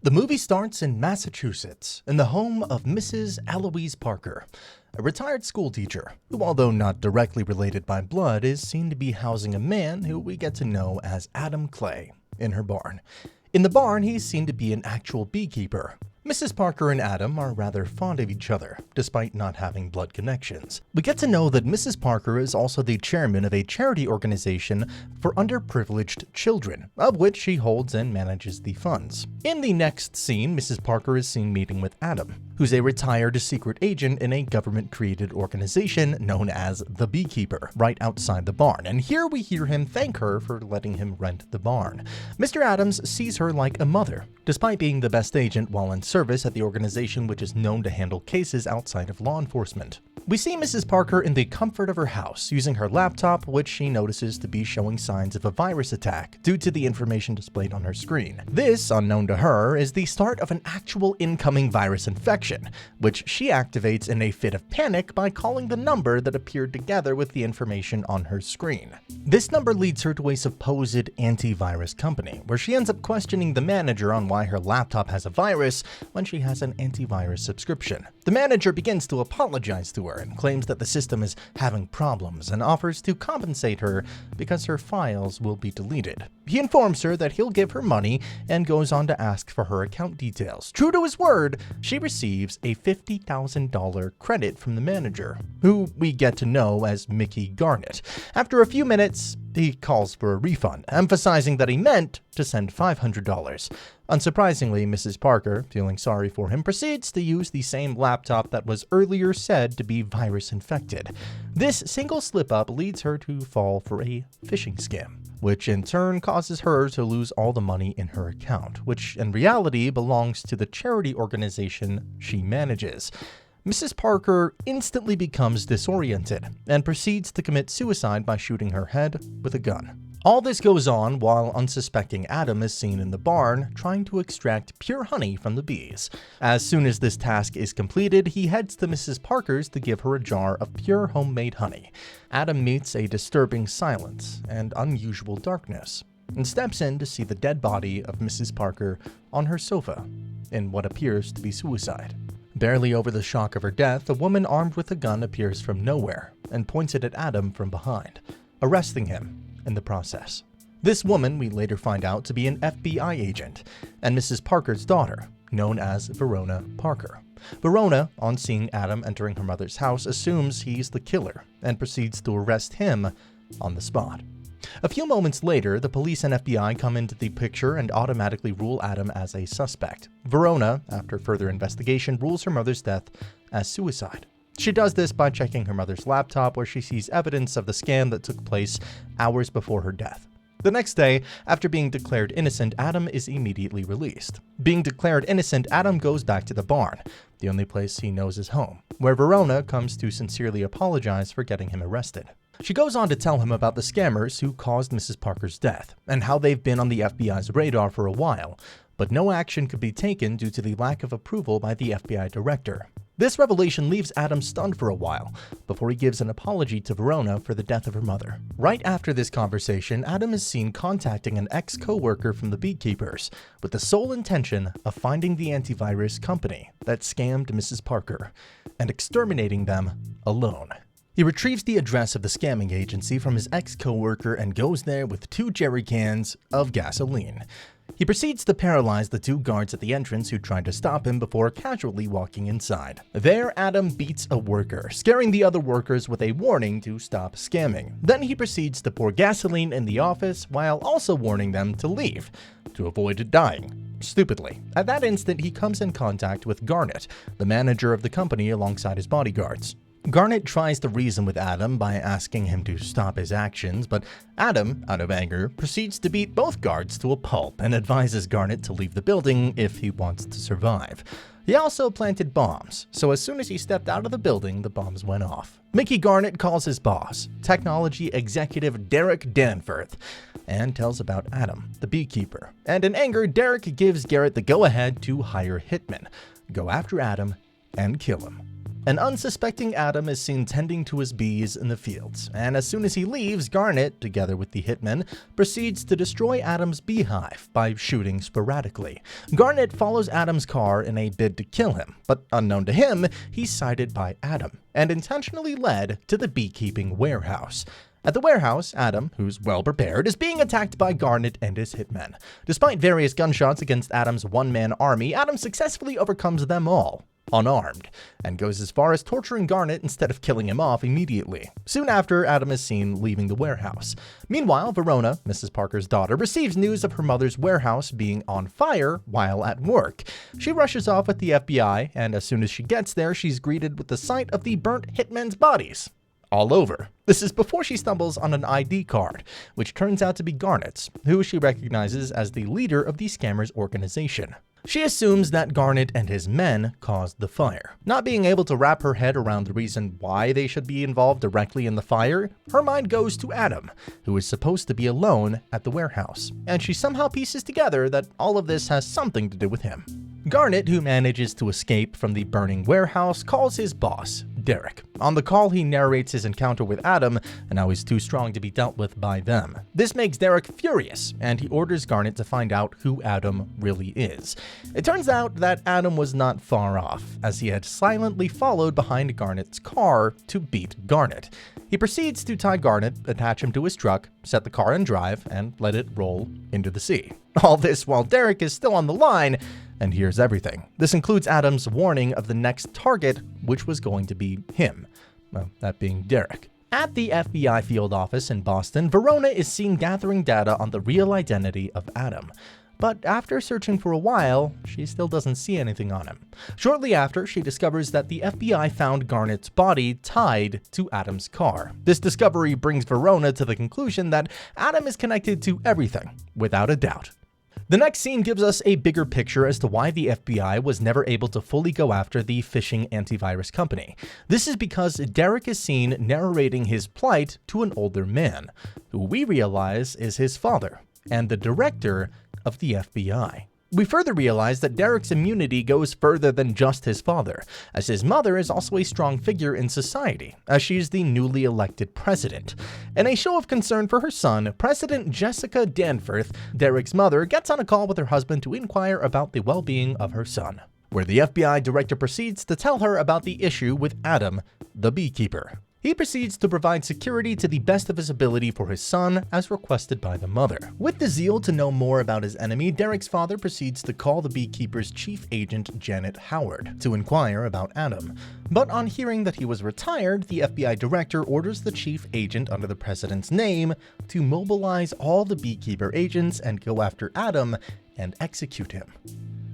The movie starts in Massachusetts, in the home of Mrs. Eloise Parker, a retired schoolteacher who, although not directly related by blood, is seen to be housing a man who we get to know as Adam Clay in her barn. In the barn, he's seen to be an actual beekeeper. Mrs. Parker and Adam are rather fond of each other, despite not having blood connections. We get to know that Mrs. Parker is also the chairman of a charity organization for underprivileged children, of which she holds and manages the funds. In the next scene, Mrs. Parker is seen meeting with Adam, who's a retired secret agent in a government-created organization known as the Beekeeper, right outside the barn, and here we hear him thank her for letting him rent the barn. Mr. Adams sees her like a mother, despite being the best agent while in service at the organization which is known to handle cases outside of law enforcement. We see Mrs. Parker in the comfort of her house, using her laptop, which she notices to be showing signs of a virus attack due to the information displayed on her screen. This, unknown to her, is the start of an actual incoming virus infection, which she activates in a fit of panic by calling the number that appeared together with the information on her screen. This number leads her to a supposed antivirus company, where she ends up questioning the manager on why her laptop has a virus when she has an antivirus subscription. The manager begins to apologize to her and claims that the system is having problems and offers to compensate her because her files will be deleted. He informs her that he'll give her money and goes on to ask for her account details. True to his word, she receives a $50,000 credit from the manager, who we get to know as Mickey Garnett. After a few minutes, he calls for a refund, emphasizing that he meant to send $500. Unsurprisingly, Mrs. Parker, feeling sorry for him, proceeds to use the same laptop that was earlier said to be virus infected. This single slip-up leads her to fall for a phishing scam, which in turn causes her to lose all the money in her account, which in reality belongs to the charity organization she manages. Mrs. Parker instantly becomes disoriented and proceeds to commit suicide by shooting her head with a gun. All this goes on while unsuspecting Adam is seen in the barn trying to extract pure honey from the bees. As soon as this task is completed, he heads to Mrs. Parker's to give her a jar of pure homemade honey. Adam meets a disturbing silence and unusual darkness and steps in to see the dead body of Mrs. Parker on her sofa in what appears to be suicide. Barely over the shock of her death, a woman armed with a gun appears from nowhere and points it at Adam from behind, arresting him in the process. This woman we later find out to be an FBI agent and Mrs. Parker's daughter, known as Verona Parker. Verona, on seeing Adam entering her mother's house, assumes he's the killer and proceeds to arrest him on the spot. A few moments later, the police and FBI come into the picture and automatically rule Adam as a suspect. Verona, after further investigation, rules her mother's death as suicide. She does this by checking her mother's laptop, where she sees evidence of the scam that took place hours before her death. The next day, after being declared innocent, Adam is immediately released. Being declared innocent, Adam goes back to the barn, the only place he knows is home, where Verona comes to sincerely apologize for getting him arrested. She goes on to tell him about the scammers who caused Mrs. Parker's death, and how they've been on the FBI's radar for a while, but no action could be taken due to the lack of approval by the FBI director. This revelation leaves Adam stunned for a while, before he gives an apology to Verona for the death of her mother. Right after this conversation, Adam is seen contacting an ex-co-worker from the Beekeepers, with the sole intention of finding the antivirus company that scammed Mrs. Parker, and exterminating them alone. He retrieves the address of the scamming agency from his ex-co-worker and goes there with 2 jerry cans of gasoline. He proceeds to paralyze the 2 guards at the entrance who tried to stop him before casually walking inside. There, Adam beats a worker, scaring the other workers with a warning to stop scamming. Then he proceeds to pour gasoline in the office while also warning them to leave, to avoid dying. Stupidly. At that instant, he comes in contact with Garnett, the manager of the company, alongside his bodyguards. Garnett tries to reason with Adam by asking him to stop his actions, but Adam, out of anger, proceeds to beat both guards to a pulp and advises Garnett to leave the building if he wants to survive. He also planted bombs, so as soon as he stepped out of the building, the bombs went off. Mickey Garnett calls his boss, technology executive Derek Danforth, and tells about Adam, the beekeeper. And in anger, Derek gives Garrett the go-ahead to hire hitmen, go after Adam, and kill him. An unsuspecting Adam is seen tending to his bees in the fields, and as soon as he leaves, Garnet, together with the hitmen, proceeds to destroy Adam's beehive by shooting sporadically. Garnet follows Adam's car in a bid to kill him, but unknown to him, he's sighted by Adam, and intentionally led to the beekeeping warehouse. At the warehouse, Adam, who's well prepared, is being attacked by Garnet and his hitmen. Despite various gunshots against Adam's one-man army, Adam successfully overcomes them all, unarmed, and goes as far as torturing Garnet instead of killing him off immediately. Soon after, Adam is seen leaving the warehouse. Meanwhile, Verona, Mrs. Parker's daughter, receives news of her mother's warehouse being on fire while at work. She rushes off with the FBI, and as soon as she gets there, she's greeted with the sight of the burnt hitmen's bodies all over. This is before she stumbles on an ID card, which turns out to be Garnet's, who she recognizes as the leader of the scammers' organization. She assumes that Garnet and his men caused the fire. Not being able to wrap her head around the reason why they should be involved directly in the fire, her mind goes to Adam, who is supposed to be alone at the warehouse, and she somehow pieces together that all of this has something to do with him. Garnet, who manages to escape from the burning warehouse, calls his boss, Derek. On the call, he narrates his encounter with Adam and how he's too strong to be dealt with by them. This makes Derek furious, and he orders Garnet to find out who Adam really is. It turns out that Adam was not far off, as he had silently followed behind Garnet's car to beat Garnet. He proceeds to tie Garnet, attach him to his truck, set the car in drive, and let it roll into the sea. All this while Derek is still on the line and hears everything. This includes Adam's warning of the next target, which was going to be him. Well, that being Derek. At the FBI field office in Boston, Verona is seen gathering data on the real identity of Adam. But after searching for a while, she still doesn't see anything on him. Shortly after, she discovers that the FBI found Garnet's body tied to Adam's car. This discovery brings Verona to the conclusion that Adam is connected to everything, without a doubt. The next scene gives us a bigger picture as to why the FBI was never able to fully go after the phishing antivirus company. This is because Derek is seen narrating his plight to an older man, who we realize is his father, and the director of the FBI. We further realize that Derek's immunity goes further than just his father, as his mother is also a strong figure in society, as she is the newly elected president. In a show of concern for her son, President Jessica Danforth, Derek's mother, gets on a call with her husband to inquire about the well-being of her son, where the FBI director proceeds to tell her about the issue with Adam, the beekeeper. He proceeds to provide security to the best of his ability for his son, as requested by the mother. With the zeal to know more about his enemy, Derek's father proceeds to call the Beekeeper's chief agent, Janet Howard, to inquire about Adam. But on hearing that he was retired, the FBI director orders the chief agent under the president's name to mobilize all the Beekeeper agents and go after Adam and execute him.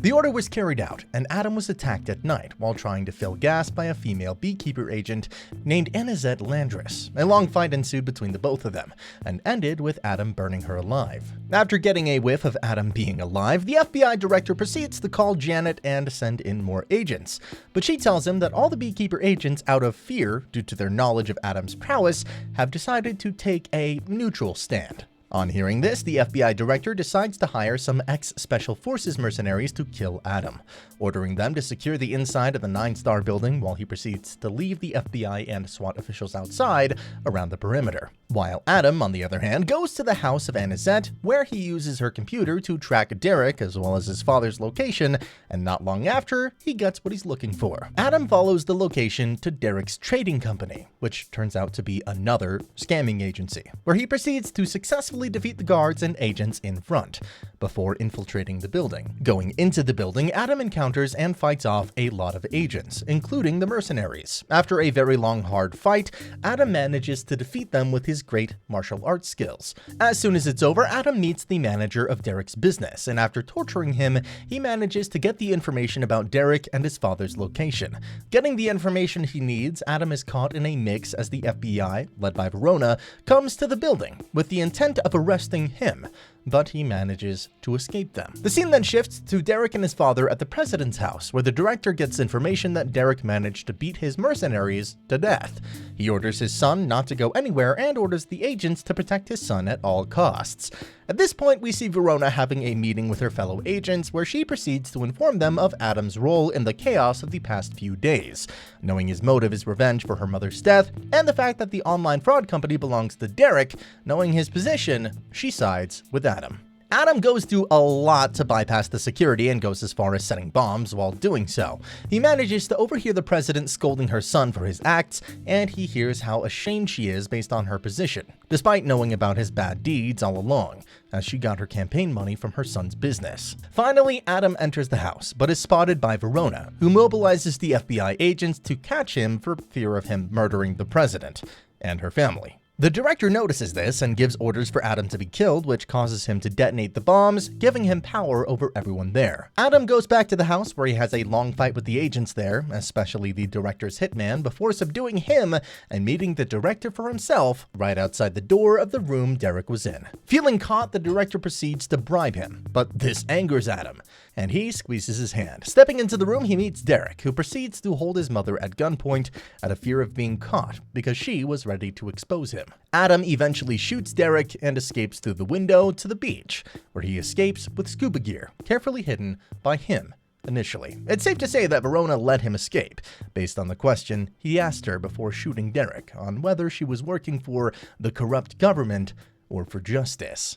The order was carried out, and Adam was attacked at night while trying to fill gas by a female beekeeper agent named Annazette Landris. A long fight ensued between the both of them, and ended with Adam burning her alive. After getting a whiff of Adam being alive, the FBI director proceeds to call Janet and send in more agents. But she tells him that all the beekeeper agents, out of fear due to their knowledge of Adam's prowess, have decided to take a neutral stand. On hearing this, the FBI director decides to hire some ex-Special Forces mercenaries to kill Adam, ordering them to secure the inside of the 9-star building while he proceeds to leave the FBI and SWAT officials outside around the perimeter. While Adam, on the other hand, goes to the house of Annazette, where he uses her computer to track Derek as well as his father's location, and not long after, he gets what he's looking for. Adam follows the location to Derek's trading company, which turns out to be another scamming agency, where he proceeds to successfully defeat the guards and agents in front, before infiltrating the building. Going into the building, Adam encounters and fights off a lot of agents, including the mercenaries. After a very long, hard fight, Adam manages to defeat them with his great martial arts skills. As soon as it's over, Adam meets the manager of Derek's business, and after torturing him, he manages to get the information about Derek and his father's location. Getting the information he needs, Adam is caught in a mix as the FBI, led by Verona, comes to the building with the intent of arresting him, but he manages to escape them. The scene then shifts to Derek and his father at the president's house, where the director gets information that Derek managed to beat his mercenaries to death. He orders his son not to go anywhere and orders the agents to protect his son at all costs. At this point, we see Verona having a meeting with her fellow agents where she proceeds to inform them of Adam's role in the chaos of the past few days, knowing his motive is revenge for her mother's death, and the fact that the online fraud company belongs to Derek. Knowing his position, she sides with Adam. Adam goes through a lot to bypass the security and goes as far as setting bombs while doing so. He manages to overhear the president scolding her son for his acts, and he hears how ashamed she is based on her position, despite knowing about his bad deeds all along, as she got her campaign money from her son's business. Finally, Adam enters the house, but is spotted by Verona, who mobilizes the FBI agents to catch him for fear of him murdering the president and her family. The director notices this and gives orders for Adam to be killed, which causes him to detonate the bombs, giving him power over everyone there. Adam goes back to the house where he has a long fight with the agents there, especially the director's hitman, before subduing him and meeting the director for himself right outside the door of the room Derek was in. Feeling caught, the director proceeds to bribe him, but this angers Adam, and he squeezes his hand. Stepping into the room, he meets Derek, who proceeds to hold his mother at gunpoint out of fear of being caught because she was ready to expose him. Adam eventually shoots Derek and escapes through the window to the beach, where he escapes with scuba gear, carefully hidden by him initially. It's safe to say that Verona let him escape, based on the question he asked her before shooting Derek on whether she was working for the corrupt government or for justice.